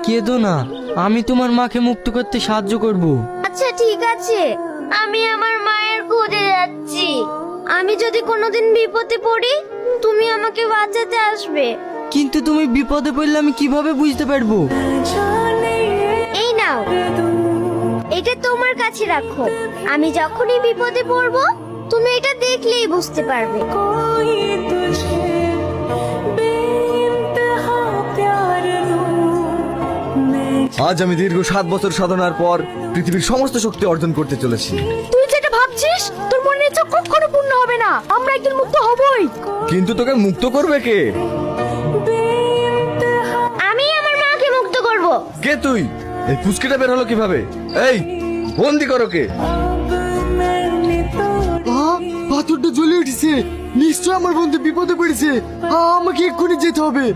কেঁদো না, আমি তোমার মাকে মুক্ত করতে সাহায্য করব। আচ্ছা ঠিক আছে, আমি আমার মায়ের খোঁজে যাচ্ছি। আমি যদি কোনোদিন বিপদে পড়ি তুমি আমাকে বাঁচাতে আসবে। কিন্তু তুমি বিপদে পড়লে আমি কিভাবে বুঝতে পারবো? এই নাও, এটা তোমার কাছে রাখো। আমি যখনই বিপদে পড়বো তুমি এটা দেখলেই বুঝতে পারবে। আজ আমি দীর্ঘ 7 বছর সাধনার পর পৃথিবীর সমস্ত শক্তি অর্জন করতে চলেছি। তুই যেটা ভাবছিস তোর মনের ইচ্ছা কখনো পূর্ণ হবে না। আমরা একদিন মুক্ত হবই। কিন্তু তোকে মুক্ত করবে কে? আমি আমার মাকে মুক্ত করব। কে তুই? এই পুচকিটা বের হলো কিভাবে? এই বন্দি করো কে? পাথরটা জ্বলে উঠেছে, নিশ্চয় আমার বন্ধু বিপদে পড়েছে। আমাকে এক্ষুনি যেতে হবে।